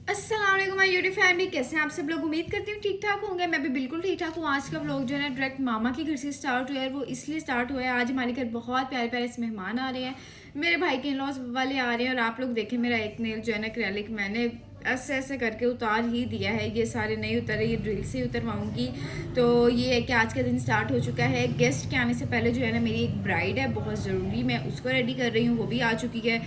अस्सलाम वालेकुम my YouTube family, कैसे हैं आप सब लोग। उम्मीद करती हूँ ठीक ठाक होंगे। मैं भी बिल्कुल ठीक ठाक हूँ। आज का व्लॉग जो है ना डायरेक्ट मामा के घर से स्टार्ट हुआ है। वो इसलिए स्टार्ट हुआ है, आज हमारे घर बहुत प्यारे प्यारे से मेहमान आ रहे हैं। मेरे भाई के इन-लॉज वाले आ रहे हैं। और आप लोग देखें, मेरा एक नेल जो है ना एक्रेलिक मैंने ऐसे ऐसे करके उतार ही दिया है। ये सारे नहीं उतरे, ये ड्रिल से उतरवाऊंगी। तो ये है कि आज का दिन स्टार्ट हो चुका है। गेस्ट के आने से पहले जो है ना मेरी एक ब्राइड है बहुत ज़रूरी, मैं उसको रेडी कर रही हूँ। वो भी आ चुकी है।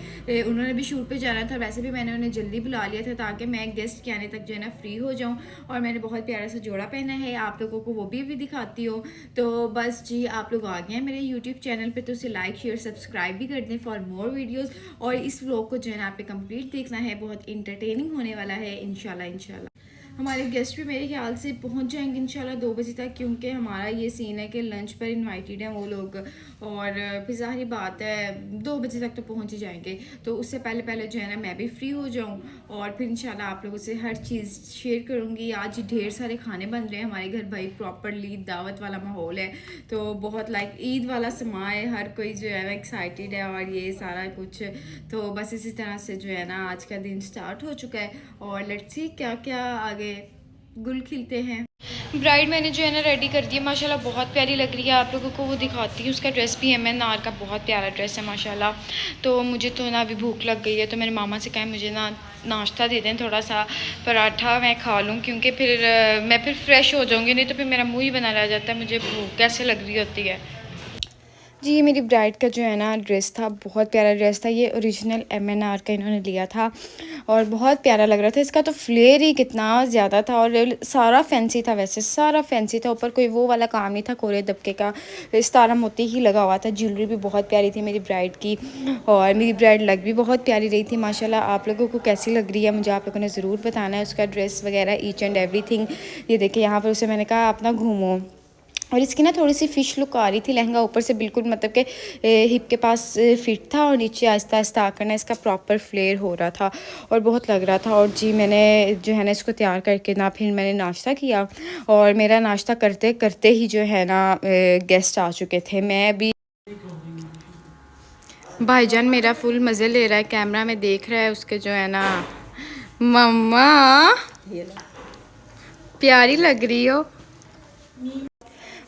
उन्होंने भी शूट पे जाना था। वैसे भी मैंने उन्हें जल्दी बुला लिया था ताकि मैं गेस्ट के आने तक जो है ना फ्री हो जाऊँ। और मैंने बहुत प्यारा सा जोड़ा पहना है, आप लोगों को वो भी दिखाती हूँ। तो बस जी, आप लोग आ गए हैं मेरे यूट्यूब चैनल पे, तो उसे लाइक शेयर सब्सक्राइब भी कर दें फॉर मोर वीडियोज़। और इस व्लॉग को जो है ना आप पे कंप्लीट देखना है, बहुत इंटरटेनिंग होने वाला है इंशाल्लाह इंशाल्लाह। हमारे गेस्ट भी मेरे ख्याल से पहुंच जाएंगे इंशाल्लाह 2 बजे तक, क्योंकि हमारा ये सीन है कि लंच पर इनवाइटेड हैं वो लोग। और फिर ज़ाहिर बात है 2 बजे तक तो पहुंच ही जाएंगे। तो उससे पहले पहले जो है ना मैं भी फ्री हो जाऊं, और फिर इंशाल्लाह आप लोगों से हर चीज़ शेयर करूंगी। आज ढेर सारे खाने बन रहे हैं हमारे घर भाई, प्रॉपरली दावत वाला माहौल है। तो बहुत लाइक ईद वाला समा है, हर कोई जो है ना एक्साइटेड है और ये सारा कुछ। तो बस इसी तरह से जो है ना आज का दिन स्टार्ट हो चुका है। और लेट्स सी क्या क्या आगे गुल खिलते हैं। ब्राइड मैंने जो है ना रेडी कर दी है माशाल्लाह, बहुत प्यारी लग रही है। आप लोगों को वो दिखाती हूँ। उसका ड्रेस भी एम एन आर का बहुत प्यारा ड्रेस है माशाल्लाह। तो मुझे तो ना अभी भूख लग गई है, तो मेरे मामा से कहा मुझे ना नाश्ता दे दें, थोड़ा सा पराठा मैं खा लूँ, क्योंकि फिर मैं फिर फ्रेश हो जाऊँगी, नहीं तो फिर मेरा मुँह ही बना रह जाता है, मुझे भूख कैसे लग रही होती है। जी, ये मेरी ब्राइड का जो है ना ड्रेस था, बहुत प्यारा ड्रेस था। ये ओरिजिनल एम.एन.आर का इन्होंने लिया था और बहुत प्यारा लग रहा था। इसका तो फ्लेयर ही कितना ज़्यादा था और सारा फैंसी था, वैसे सारा फैंसी था। ऊपर कोई वो वाला काम नहीं था कोरे दबके का, सितारा मोती ही लगा हुआ था। ज्वेलरी भी बहुत प्यारी थी मेरी ब्राइड की, और मेरी ब्राइड लग भी बहुत प्यारी रही थी माशाल्लाह। आप लोगों को कैसी लग रही है मुझे आप लोगों ने ज़रूर बताना है। उसका ड्रेस वगैरह ईच एंड एवरीथिंग, ये देखिए यहाँ पर उसे मैंने कहा अपना घूमो। और इसकी ना थोड़ी सी फ़िश लुक आ रही थी। लहंगा ऊपर से बिल्कुल मतलब कि हिप के पास फिट था, और नीचे आहिस्ता आहिस्ता आकर ना इसका प्रॉपर फ्लेयर हो रहा था और बहुत लग रहा था। और जी मैंने जो है ना इसको तैयार करके ना फिर मैंने नाश्ता किया, और मेरा नाश्ता करते करते ही जो है ना गेस्ट आ चुके थे। मैं भी, भाईजान मेरा फुल मज़े ले रहा है, कैमरा में देख रहा है उसके जो है ना। मम्मा प्यारी लग रही हो।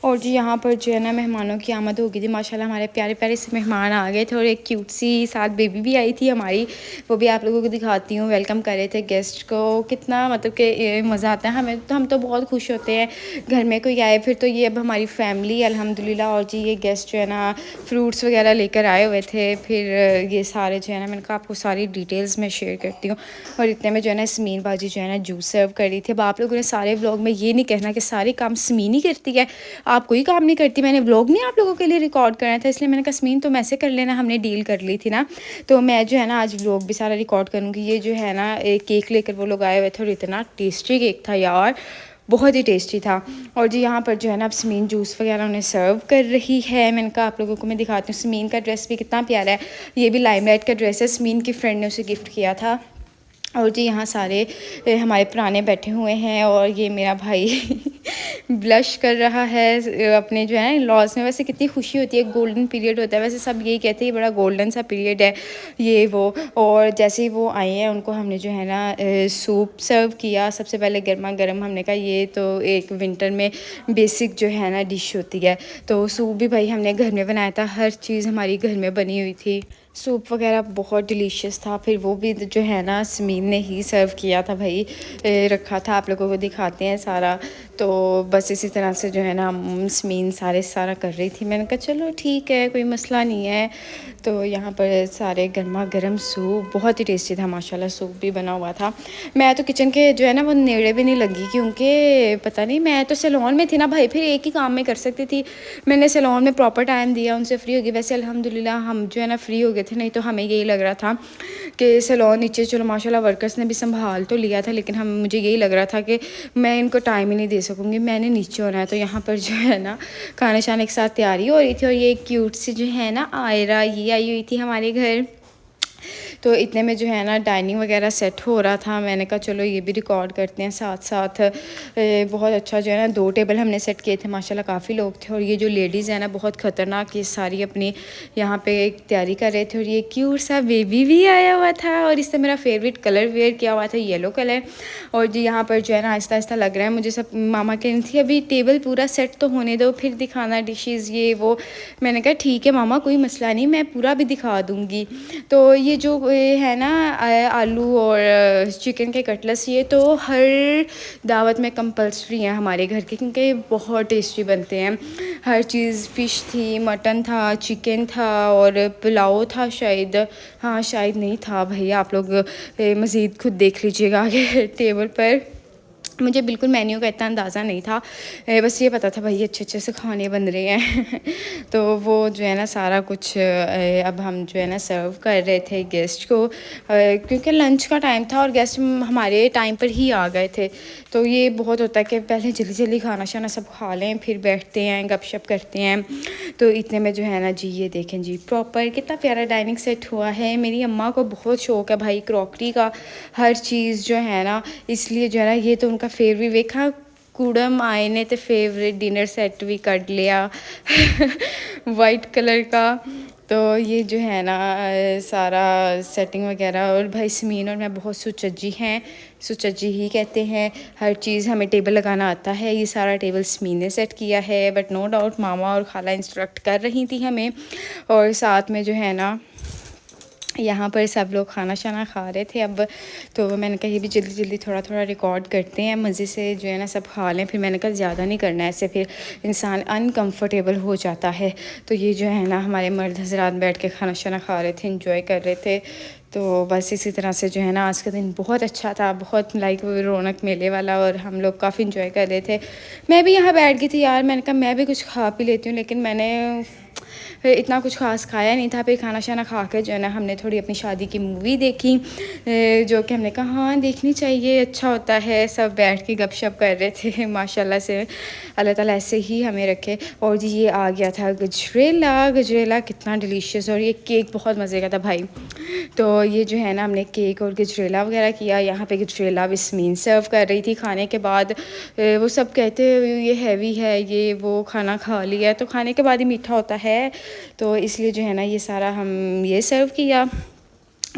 और जी यहाँ पर जो है ना मेहमानों की आमद हो गई थी माशाल्लाह। हमारे प्यारे प्यारे से मेहमान आ गए थे, और एक क्यूट सी साथ बेबी भी आई थी हमारी, वो भी आप लोगों को दिखाती हूँ। वेलकम कर रहे थे गेस्ट को, कितना मतलब कि मज़ा आता है हमें। तो हम तो बहुत खुश होते हैं घर में कोई आए फिर। तो ये अब हमारी फैमिली अल्हम्दुलिल्लाह। और जी ये गेस्ट जो है ना फ्रूट्स वगैरह लेकर आए हुए थे। फिर ये सारे जो है ना मैंने कहा आपको सारी डिटेल्स में शेयर करती हूँ। और इतने में जो है ना स्मीन बाजी जो है ना जूस सर्व कर रही थी। अब आप लोगों ने सारे व्लॉग में ये नहीं कहना कि सारे काम स्मीन ही करती है, आप कोई काम नहीं करती। मैंने व्लॉग नहीं आप लोगों के लिए रिकॉर्ड करना था, इसलिए मैंने कहा स्मीन तुम ऐसे कर लेना, हमने डील कर ली थी ना। तो मैं जो है ना आज व्लॉग भी सारा रिकॉर्ड करूँगी। ये जो है ना एक केक लेकर वो लोग आए हुए थे, और इतना टेस्टी केक था यार, बहुत ही टेस्टी था। और जी यहाँ पर जो है ना अब स्मीन जूस वगैरह उन्हें सर्व कर रही है। मैंने कहा आप लोगों को मैं दिखाती हूँ। स्मीन का ड्रेस भी कितना प्यारा है, ये भी लाइमलाइट का ड्रेस है, स्मीन की फ्रेंड ने उसे गिफ्ट किया था। और जी यहाँ सारे हमारे पुराने बैठे हुए हैं, और ये मेरा भाई ब्लश कर रहा है अपने जो है लॉस में। वैसे कितनी खुशी होती है, गोल्डन पीरियड होता है, वैसे सब यही कहते हैं बड़ा गोल्डन सा पीरियड है ये वो। और जैसे ही वो आए हैं उनको हमने जो है ना सूप सर्व किया। सबसे पहले गर्मा गर्म, हमने कहा ये तो एक विंटर में बेसिक जो है ना डिश होती है। तो सूप भी भाई हमने घर में बनाया था, हर चीज़ हमारी घर में बनी हुई थी। सूप वगैरह बहुत डिलीशियस था। फिर वो भी जो है ना समीन ने ही सर्व किया था भाई, रखा था, आप लोगों को दिखाते हैं सारा। तो बस इसी तरह से जो है ना समीन सारा कर रही थी। मैंने कहा चलो ठीक है, कोई मसला नहीं है। तो यहाँ पर सारे गर्मा गर्म सूप बहुत ही टेस्टी था माशाल्लाह, सूप भी बना हुआ था। मैं तो किचन के जो है ना वो नेड़े भी नहीं लगी, क्योंकि पता नहीं, मैं तो सैलून में थी ना भाई, फिर एक ही काम में कर सकती थी। मैंने सैलून में प्रॉपर टाइम दिया, उनसे फ्री हो गई। वैसे अल्हम्दुलिल्लाह हम जो है ना फ्री हो गए थे, नहीं तो हमें यही लग रहा था कि सैलून नीचे, चलो माशाल्लाह वर्कर्स ने भी संभाल तो लिया था, लेकिन मुझे यही लग रहा था कि मैं इनको टाइम ही नहीं दे सकूँगी, मैंने नीचे होना है। तो यहाँ पर जो है ना खाना शाना एक साथ तैयारी हो रही थी। और ये क्यूट सी जो है ना आयरा, ये आई हुई थी हमारे घर। तो इतने में जो है ना डाइनिंग वगैरह सेट हो रहा था, मैंने कहा चलो ये भी रिकॉर्ड करते हैं साथ साथ। बहुत अच्छा जो है ना 2 टेबल हमने सेट किए थे, माशाल्लाह काफ़ी लोग थे। और ये जो लेडीज़ है ना बहुत ख़तरनाक, ये सारी अपनी यहाँ पे तैयारी कर रहे थे। और ये क्यूट सा बेबी भी आया हुआ था और इससे मेरा फेवरेट कलर वेयर किया हुआ था, येलो कलर। और जी यहाँ पर जो है ना आहिस्ता आहिस्ता लग रहा है मुझे सब। मामा कह रही थी अभी टेबल पूरा सेट तो होने दो फिर दिखाना डिशेज़ ये वो। मैंने कहा ठीक है मामा, कोई मसला नहीं, मैं पूरा भी दिखा दूँगी। तो ये जो है ना आलू और चिकन के कटलेट्स, ये तो हर दावत में कंपल्सरी हैं हमारे घर के, क्योंकि ये बहुत टेस्टी बनते हैं। हर चीज़, फ़िश थी, मटन था, चिकन था और पुलाव था शायद। हाँ शायद नहीं था भैया, आप लोग मज़ीद खुद देख लीजिएगा आगे टेबल पर। मुझे बिल्कुल मेन्यू का इतना अंदाज़ा नहीं था, बस ये पता था भाई अच्छे अच्छे से खाने बन रहे हैं तो वो जो है ना सारा कुछ अब हम जो है ना सर्व कर रहे थे गेस्ट को, क्योंकि लंच का टाइम था और गेस्ट हमारे टाइम पर ही आ गए थे। तो ये बहुत होता है कि पहले जल्दी जल्दी खाना शाना सब खा लें, फिर बैठते हैं गपशप करते हैं। तो इतने में जो है ना जी ये देखें जी, प्रॉपर कितना प्यारा डाइनिंग सेट हुआ है। मेरी अम्मा को बहुत शौक़ है भाई क्रॉकरी का, हर चीज़ जो है ना, इसलिए जो है ना ये तो उनका फेवरेट वेखा कूड़म आए ने तो फेवरेट डिनर सेट भी कर लिया वाइट कलर का। तो ये जो है ना सारा सेटिंग वगैरह, और भाई समीन और मैं बहुत सुचज्जी हैं, सुचज्जी ही कहते हैं। हर चीज़ हमें टेबल लगाना आता है, ये सारा टेबल समीन ने सेट किया है, बट नो डाउट मामा और खाला इंस्ट्रक्ट कर रही थी हमें। और साथ में जो है ना यहाँ पर सब लोग खाना शाना खा रहे थे अब। तो मैंने कहा ये भी जल्दी जल्दी थोड़ा थोड़ा रिकॉर्ड करते हैं, मज़े से जो है ना सब खा लें। फिर मैंने कहा ज़्यादा नहीं करना है, ऐसे फिर इंसान अनकंफर्टेबल हो जाता है। तो ये जो है ना हमारे मर्द हजरात बैठ के खाना शाना खा रहे थे, इंजॉय कर रहे थे। तो बस इसी तरह से जो है ना आज का दिन बहुत अच्छा था, बहुत लाइक रौनक मेले वाला, और हम लोग काफ़ी इंजॉय कर रहे थे। मैं भी यहाँ बैठ गई थी यार, मैंने कहा मैं भी कुछ खा पी लेती हूँ, लेकिन मैंने इतना कुछ खास खाया नहीं था। फिर खाना शाना खा के जो है ना हमने थोड़ी अपनी शादी की मूवी देखी, जो कि हमने कहा हाँ देखनी चाहिए, अच्छा होता है। सब बैठ के गपशप कर रहे थे माशाल्लाह से, अल्लाह ताला ऐसे ही हमें रखे। और जी ये आ गया था गजरेला, गजरेला कितना डिलीशियस, और ये केक बहुत मज़े का था भाई। तो ये जो है ना हमने केक और गजरेला वगैरह किया। यहाँ पे गजरेला बिस्मीन सर्व कर रही थी खाने के बाद। वो सब कहते ये हैवी है ये वो, खाना खा लिया तो खाने के बाद ही मीठा होता है, तो इसलिए जो है ना ये सारा हम ये सर्व किया।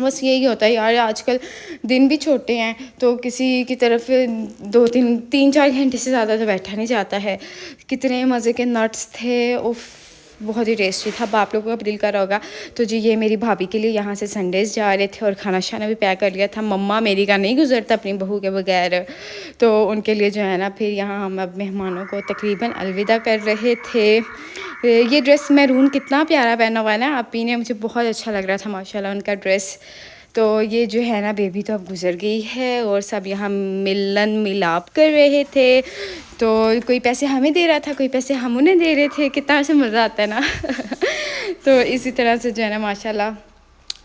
बस यही होता है यार, आजकल दिन भी छोटे हैं तो किसी की तरफ 2-3-4 घंटे से ज़्यादा तो बैठा नहीं जाता है। कितने मज़े के नट्स थे, उफ़ बहुत ही टेस्टी था। अब आप लोगों का भी दिल कर रहा होगा। तो जी ये मेरी भाभी के लिए यहाँ से संडेज़ जा रहे थे और खाना शाना भी पैक कर लिया था। मम्मा मेरी का नहीं गुजरता अपनी बहू के बगैर, तो उनके लिए जो है ना फिर यहाँ हम अब मेहमानों को तकरीबन अलविदा कर रहे थे। ये ड्रेस मैरून कितना प्यारा पहना हुआ है ना आपी ने, मुझे बहुत अच्छा लग रहा था माशाल्लाह उनका ड्रेस। तो ये जो है ना बेबी तो अब गुज़र गई है और सब यहाँ मिलन मिलाप कर रहे थे। तो कोई पैसे हमें दे रहा था, कोई पैसे हम उन्हें दे रहे थे, कितना से मज़ा आता है ना तो इसी तरह से जो है ना माशाल्लाह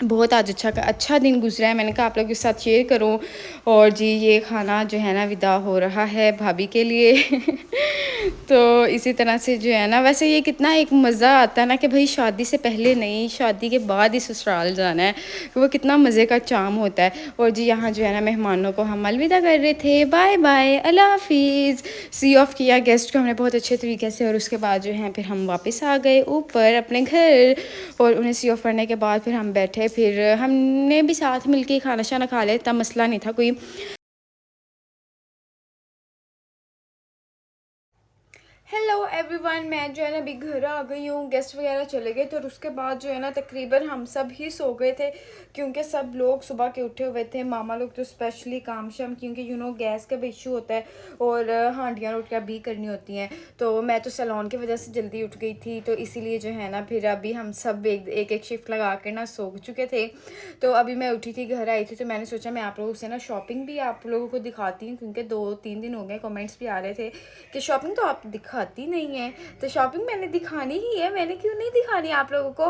बहुत आज अच्छा दिन गुजरा है। मैंने कहा आप लोगों के साथ शेयर करूं। और जी ये खाना जो है ना विदा हो रहा है भाभी के लिए तो इसी तरह से जो है ना, वैसे ये कितना एक मज़ा आता है ना कि भाई शादी से पहले नहीं, शादी के बाद ही ससुराल जाना है, वो कितना मज़े का चाम होता है। और जी यहाँ जो है ना मेहमानों को हम अलविदा कर रहे थे, बाय बाय अल्लाह हाफिज़। सी ऑफ किया गेस्ट को हमने बहुत अच्छे तरीके से, और उसके बाद जो है फिर हम वापस आ गए ऊपर अपने घर। और उन्हें सी ऑफ करने के बाद फिर हम बैठे, फिर हमने भी साथ मिलके खाना शाना खा लिया, इतना मसला नहीं था कोई। हेलो एवरीवन, मैं जो है ना अभी घर आ गई हूँ, गेस्ट वगैरह चले गए थे और उसके बाद जो है ना तकरीबन हम सब ही सो गए थे, क्योंकि सब लोग सुबह के उठे हुए थे। मामा लोग तो स्पेशली काम शाम, क्योंकि गैस का भी इशू होता है और हांडियाँ रोटियाँ भी करनी होती हैं। तो मैं तो सैलून की वजह से जल्दी उठ गई थी, तो इसीलिए जो है ना फिर अभी हम सब एक शिफ्ट लगा कर ना सो चुके थे। तो अभी मैं उठी थी, घर आई थी, तो मैंने सोचा मैं आप लोगों से ना शॉपिंग भी आप लोगों को दिखाती हूँ, क्योंकि 2-3 दिन हो गए कमेंट्स भी आ रहे थे कि शॉपिंग तो आप दिखाती नहीं है। तो शॉपिंग मैंने दिखानी ही है, मैंने क्यों नहीं दिखानी आप लोगों को।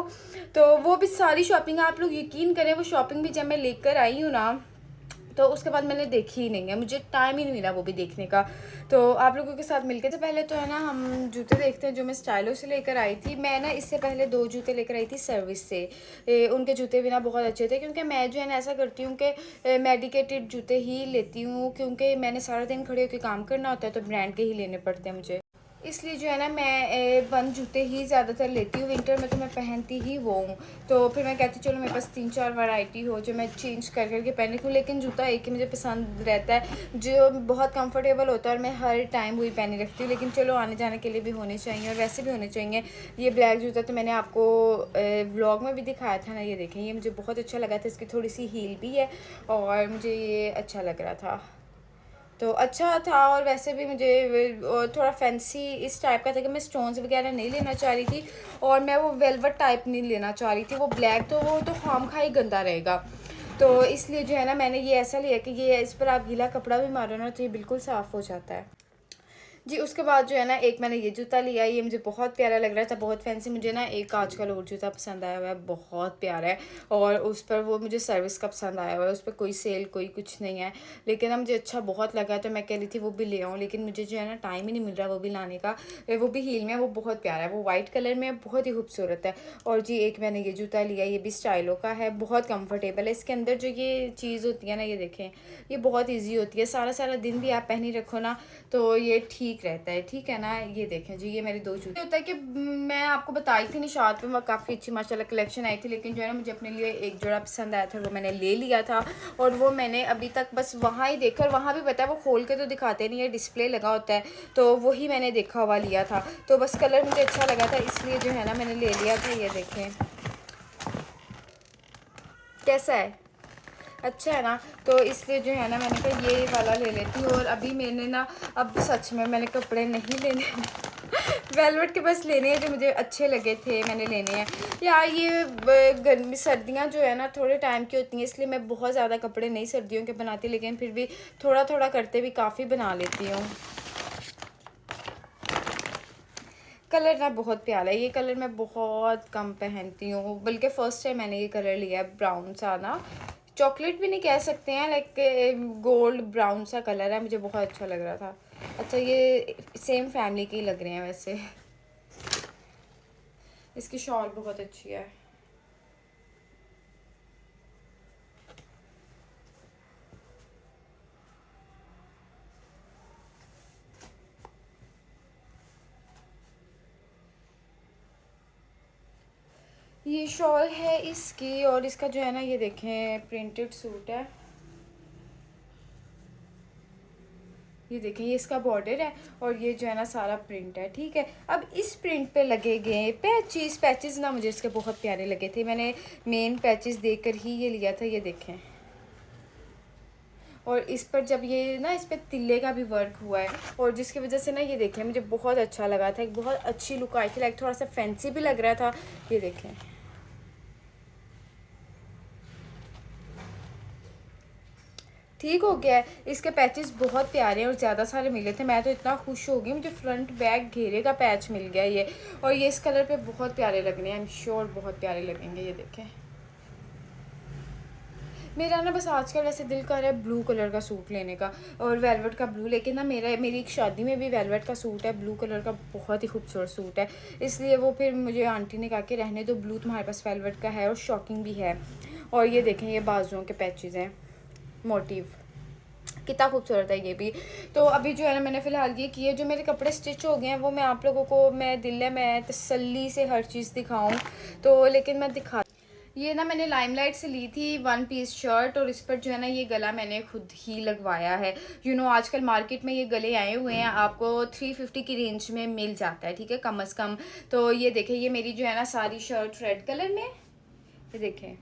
तो वो भी सारी शॉपिंग आप लोग यकीन करें, वो शॉपिंग भी जब मैं लेकर आई हूँ ना, तो उसके बाद मैंने देखी ही नहीं है, मुझे टाइम ही नहीं मिला वो भी देखने का। तो आप लोगों के साथ मिलके, तो पहले तो है ना हम जूते देखते हैं जो मैं स्टाइलो से लेकर आई थी। मैं ना इससे पहले 2 जूते लेकर आई थी सर्विस से। उनके जूते भी ना बहुत अच्छे थे, क्योंकि मैं जो है ना ऐसा करती हूँ कि मेडिकेटेड जूते ही लेती हूँ, क्योंकि मैंने सारा दिन खड़े होकर काम करना होता है, तो ब्रांड के ही लेने पड़ते हैं मुझे। इसलिए जो है ना मैं बंद जूते ही ज़्यादातर लेती हूँ। विंटर में तो मैं पहनती ही वो हूँ। तो फिर मैं कहती चलो मेरे पास 3-4 वैरायटी हो जो मैं चेंज कर करके पहन रखूँ, लेकिन जूता एक ही मुझे पसंद रहता है जो बहुत कंफर्टेबल होता है, और मैं हर टाइम वही पहने रखती हूँ। लेकिन चलो आने जाने के लिए भी होने चाहिए और वैसे भी होने चाहिए। ये ब्लैक जूता तो मैंने आपको व्लॉग में भी दिखाया था ना, ये देखें, ये मुझे बहुत अच्छा लगा था। इसकी थोड़ी सी हील भी है और मुझे ये अच्छा लग रहा था, तो अच्छा था। और वैसे भी मुझे थोड़ा फैंसी इस टाइप का था कि मैं स्टोन्स वगैरह नहीं लेना चाह रही थी, और मैं वो वेलवेट टाइप नहीं लेना चाह रही थी। वो ब्लैक तो वो तो खामखा ही गंदा रहेगा, तो इसलिए जो है ना मैंने ये ऐसा लिया कि ये इस पर आप गीला कपड़ा भी मारो ना तो ये बिल्कुल साफ़ हो जाता है जी। उसके बाद जो है ना एक मैंने ये जूता लिया, ये मुझे बहुत प्यारा लग रहा था, बहुत फैंसी। मुझे ना एक आजकल और जूता पसंद आया हुआ है, बहुत प्यारा है, और उस पर वो मुझे सर्विस का पसंद आया हुआ है। उस पर कोई सेल कोई कुछ नहीं है, लेकिन ना मुझे अच्छा बहुत लगा, तो मैं कह रही थी वो भी ले आऊँ, लेकिन मुझे जो है ना टाइम ही नहीं मिल रहा वो भी लाने का। वो भी हील में, वो बहुत प्यारा है, वो वाइट कलर में बहुत ही खूबसूरत है। और जी एक मैंने ये जूता लिया, ये भी स्टाइलो का है, बहुत कम्फर्टेबल है। इसके अंदर जो ये चीज़ होती है ना, ये देखें, ये बहुत ईजी होती है, सारा सारा दिन भी आप पहनी रखो ना तो ये ठीक रहता है, ठीक है ना। ये देखें जी, ये मेरे 2 जूते होता है कि मैं आपको बताई थी निशात पे मैं काफ़ी अच्छी माशाल्लाह कलेक्शन आई थी, लेकिन जो है ना मुझे अपने लिए एक जोड़ा पसंद आया था, वो मैंने ले लिया था। और वो मैंने अभी तक बस वहाँ ही देखा, और वहाँ भी पता है वो खोल के तो दिखाते नहीं है, डिस्प्ले लगा होता है, तो वही मैंने देखा हुआ लिया था। तो बस कलर मुझे अच्छा लगा था, इसलिए जो है ना मैंने ले लिया था। ये देखें कैसा है, अच्छा है ना। तो इसलिए जो है ना मैंने कहा ये वाला ले लेती हूँ। और अभी मैंने ना, अब सच में मैंने कपड़े नहीं लेने वेलवेट के बस लेने हैं जो मुझे अच्छे लगे थे, मैंने लेने हैं यार। ये गर्मी सर्दियाँ जो है ना थोड़े टाइम की होती हैं, इसलिए मैं बहुत ज़्यादा कपड़े नहीं सर्दियों के बनाती, लेकिन फिर भी थोड़ा थोड़ा करते भी काफ़ी बना लेती हूँ। कलर ना बहुत प्यारा है, ये कलर मैं बहुत कम पहनती हूँ, बल्कि फ़र्स्ट टाइम मैंने ये कलर लिया है, ब्राउन सा ना, चॉकलेट भी नहीं कह सकते हैं, लाइक गोल्ड ब्राउन सा कलर है, मुझे बहुत अच्छा लग रहा था। अच्छा ये सेम फैमिली के ही लग रहे हैं वैसे। इसकी शॉल बहुत अच्छी है। ये शॉल है इसकी, और इसका जो है ना ये देखें प्रिंटेड सूट है, ये देखें, ये इसका बॉर्डर है, और ये जो है ना सारा प्रिंट है, ठीक है। अब इस प्रिंट पे लगे गए पैचेस, पैचेस ना मुझे इसके बहुत प्यारे लगे थे, मैंने मेन पैचेस देकर ही ये लिया था। ये देखें, और इस पर जब ये ना इस पर तिल्ले का भी वर्क हुआ है, और जिसकी वजह से ना ये देखें मुझे बहुत अच्छा लगा था, एक बहुत अच्छी लुक आई थी, लाइक थोड़ा सा फैंसी भी लग रहा था। ये देखें, ठीक हो गया है। इसके पैचेस बहुत प्यारे हैं और ज़्यादा सारे मिले थे, मैं तो इतना खुश हो गई, मुझे फ्रंट बैक घेरे का पैच मिल गया ये। और ये इस कलर पे बहुत प्यारे लगने हैं, आई एम श्योर बहुत प्यारे लगेंगे। ये देखें, मेरा ना बस आजकल वैसे दिल कर रहा है ब्लू कलर का सूट लेने का, और वेलवेट का ब्लू, लेकिन ना मेरी एक शादी में भी वेलवेट का सूट है, ब्लू कलर का, बहुत ही खूबसूरत सूट है। इसलिए वो फिर मुझे आंटी ने कहा कि रहने दो, ब्लू तुम्हारे पास वेलवेट का है और शॉकिंग भी है। और ये देखें, ये बाजुओं के पैचेज़ हैं, मोटिव कितना खूबसूरत है ये भी। तो अभी जो है ना मैंने फ़िलहाल ये किए, जो मेरे कपड़े स्टिच हो गए हैं वो मैं आप लोगों को, मैं दिल है मैं तसल्ली से हर चीज़ दिखाऊं, तो लेकिन मैं दिखा, ये ना मैंने लाइमलाइट से ली थी 1 पीस शर्ट, और इस पर जो है ना ये गला मैंने खुद ही लगवाया है। आजकल मार्केट में ये गले आए हुए हैं, आपको 350 की रेंज में मिल जाता है, ठीक है, कम से कम। तो ये देखें, ये मेरी जो है ना सारी शर्ट रेड कलर में, ये देखें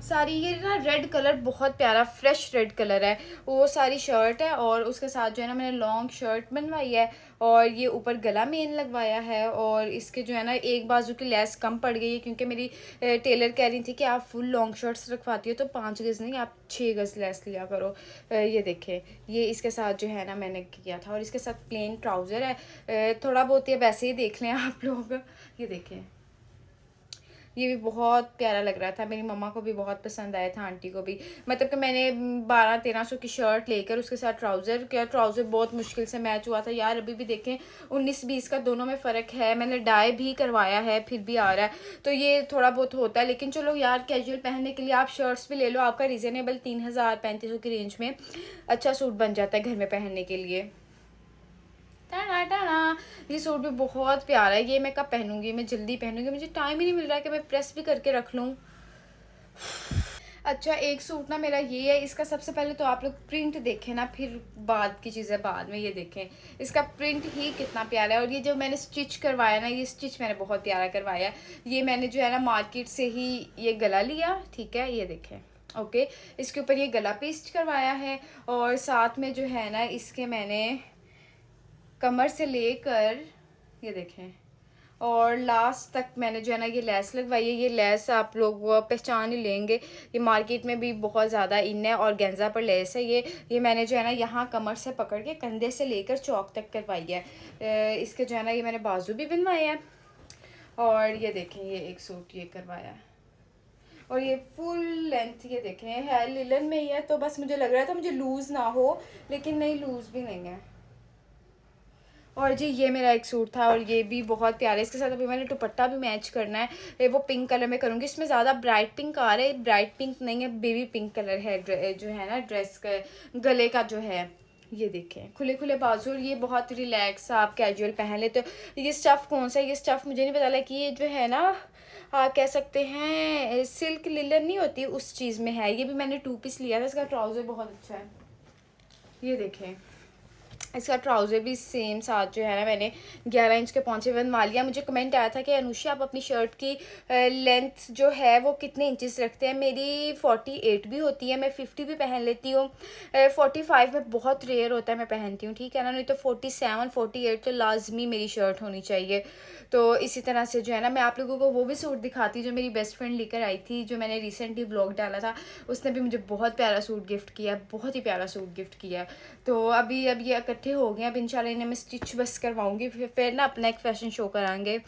सारी, ये ना रेड कलर बहुत प्यारा फ्रेश रेड कलर है, वो सारी शर्ट है। और उसके साथ जो है ना मैंने लॉन्ग शर्ट बनवाई है, और ये ऊपर गला मेन लगवाया है, और इसके जो है ना एक बाजू की लेस कम पड़ गई है, क्योंकि मेरी टेलर कह रही थी कि आप फुल लॉन्ग शर्ट्स रखवाती हो तो 5 गज़ नहीं, आप 6 गज़ लेस लिया करो। ये देखें, ये इसके साथ जो है ना मैंने किया था, और इसके साथ प्लेन ट्राउज़र है, थोड़ा बहुत ये वैसे ही देख लें आप लोग। ये देखें, ये भी बहुत प्यारा लग रहा था, मेरी मम्मा को भी बहुत पसंद आया था, आंटी को भी। मतलब कि मैंने 1200-1300 की शर्ट लेकर उसके साथ ट्राउज़र किया। ट्राउज़र बहुत मुश्किल से मैच हुआ था यार। अभी भी देखें 19-20 का दोनों में फ़र्क है। मैंने डाई भी करवाया है फिर भी आ रहा है, तो ये थोड़ा बहुत होता है। लेकिन चलो यार, कैजुअल पहनने के लिए आप शर्ट्स भी ले लो, आपका रीज़नेबल 3000-3500 की रेंज में अच्छा सूट बन जाता है घर में पहनने के लिए। टाना टाना, ये सूट भी बहुत प्यारा है। ये मैं कब पहनूंगी, मैं जल्दी पहनूंगी, मुझे टाइम ही नहीं मिल रहा है कि मैं प्रेस भी करके रख लूँ। अच्छा, एक सूट ना मेरा ये है, इसका सबसे पहले तो आप लोग प्रिंट देखें ना, फिर बाद की चीज़ें बाद में। ये देखें, इसका प्रिंट ही कितना प्यारा है। और ये जो मैंने स्टिच करवाया ना, ये स्टिच मैंने बहुत प्यारा करवाया है। ये मैंने जो है ना मार्केट से ही ये गला लिया, ठीक है, ये देखें, ओके। इसके ऊपर ये गला पेस्ट करवाया है, और साथ में जो है ना इसके मैंने कमर से लेकर ये देखें और लास्ट तक मैंने जो है ना ये लेस लगवाई है। ये लेस आप लोग पहचान ही लेंगे, ये मार्केट में भी बहुत ज़्यादा इन है, और गेंजा पर लेस है। ये मैंने जो है ना यहाँ कमर से पकड़ के कंधे से लेकर चौक तक करवाई है। इसके जो है ना ये मैंने बाजू भी बनवाए हैं। और ये देखें, ये एक सूट ये करवाया है, और ये फुल लेंथ ये देखें है, लिलन में ही है। तो बस मुझे लग रहा था मुझे लूज़ ना हो, लेकिन नहीं, लूज़ भी नहीं है। और जी ये मेरा एक सूट था, और ये भी बहुत प्यारा है। इसके साथ अभी मैंने दुपट्टा भी मैच करना है, वो पिंक कलर में करूँगी। इसमें ज़्यादा ब्राइट पिंक आ रहा है, ब्राइट पिंक नहीं है, बेबी पिंक कलर है जो है ना ड्रेस का गले का जो है। ये देखें, खुले खुले बाजू, और ये बहुत रिलैक्स आप कैजुअल पहन लेते हो। ये स्टफ़ कौन सा है, ये स्टफ़ मुझे नहीं पता, लेकिन ये जो है ना आप कह सकते हैं सिल्क लिलन नहीं होती, उस चीज़ में है। ये भी मैंने 2 पीस लिया था। इसका ट्राउज़र बहुत अच्छा है, ये देखें। इसका ट्राउज़र भी सेम साथ जो है ना मैंने 11 इंच के पौंचे बनवा लिया। मुझे कमेंट आया था कि अनुषा आप अपनी शर्ट की लेंथ जो है वो कितने इंचेस रखते हैं। मेरी 48 भी होती है, मैं 50 भी पहन लेती हूँ। 45 में बहुत रेयर होता है मैं पहनती हूँ, ठीक है ना, नहीं तो 47 48 तो लाजमी मेरी शर्ट होनी चाहिए। तो इसी तरह से जो है ना मैं आप लोगों को वो भी सूट दिखाती जो मेरी बेस्ट फ्रेंड लेकर आई थी, जो मैंने रिसेंटली ब्लॉग डाला था। उसने भी मुझे बहुत प्यारा सूट गिफ्ट किया, बहुत ही प्यारा सूट गिफ्ट किया। तो अब ये इकट्ठे हो गए। अब इंशाल्लाह इन्हें मैं स्टिच बस करवाऊंगी, फिर ना अपना एक फ़ैशन शो कराएंगे।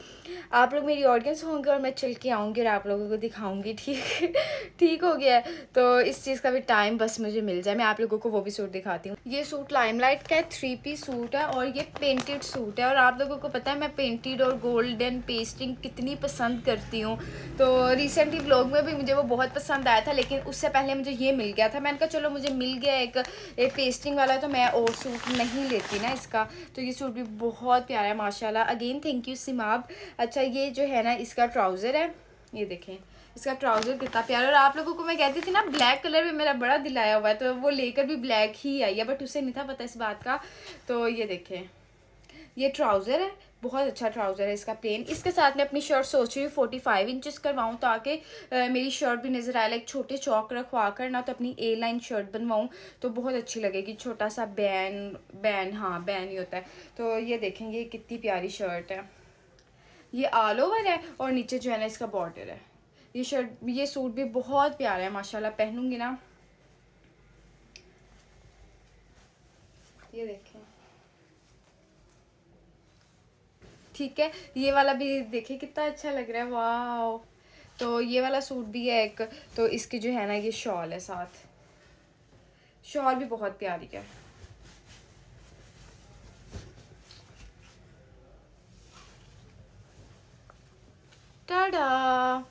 आप लोग मेरी ऑडियंस होंगे और मैं चल के आऊँगी और आप लोगों को दिखाऊंगी, ठीक ठीक हो गया है। तो इस चीज़ का भी टाइम बस मुझे मिल जाए, मैं आप लोगों को वो भी सूट दिखाती हूँ। ये सूट लाइमलाइट का है, 3 पीस सूट है, और ये पेंटेड सूट है। और आप लोगों को पता है मैं पेंटेड और गोल्डन पेस्टिंग कितनी पसंद करती हूँ। तो रिसेंटली व्लॉग में भी मुझे वो बहुत पसंद आया था, लेकिन उससे पहले मुझे ये मिल गया था। मैंने कहा चलो मुझे मिल गया एक पेस्टिंग वाला, तो मैं और सूट नहीं लेती ना इसका। तो ये सूट भी बहुत प्यारा है माशाल्लाह। Again thank you Simab. अच्छा, ये जो है ना इसका ट्राउज़र है, ये देखें इसका ट्राउज़र कितना प्यारा। और आप लोगों को मैं कहती थी ना ब्लैक कलर में मेरा बड़ा दिल आया हुआ है, तो वो लेकर भी ब्लैक ही आई है, बट उसे नहीं था पता इस बात का। तो ये देखें, ये ट्राउज़र है, बहुत अच्छा ट्राउज़र है इसका प्लेन। इसके साथ मैं अपनी शर्ट सोच रही हूँ 45 इंचेस करवाऊँ, ताकि मेरी शर्ट भी नज़र आए। लाइक छोटे चौक रखवा कर ना तो अपनी ए लाइन शर्ट बनवाऊँ तो बहुत अच्छी लगेगी। छोटा सा बैन हाँ बैन ही होता है। तो ये देखेंगे ये कितनी प्यारी शर्ट है, ये ऑल ओवर है, और नीचे जो है ना इसका बॉर्डर है। ये सूट भी बहुत प्यारा है माशाल्लाह, पहनूंगी ना। ये देखें, ठीक है, ये वाला भी देखिए कितना अच्छा लग रहा है, वाह। तो ये वाला सूट भी है एक। तो इसकी जो है ना ये शॉल है साथ, शॉल भी बहुत प्यारी है। टाडा,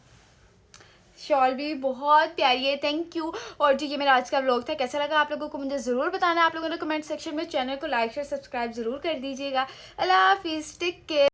शॉल भी बहुत प्यारी है, थैंक यू। और जी ये मेरा आज का व्लॉग था, कैसा लगा आप लोगों को मुझे ज़रूर बताना। आप लोगों ने कमेंट सेक्शन में चैनल को लाइक शेयर सब्सक्राइब ज़रूर कर दीजिएगा। अल्लाह हाफिज़, टेक केयर।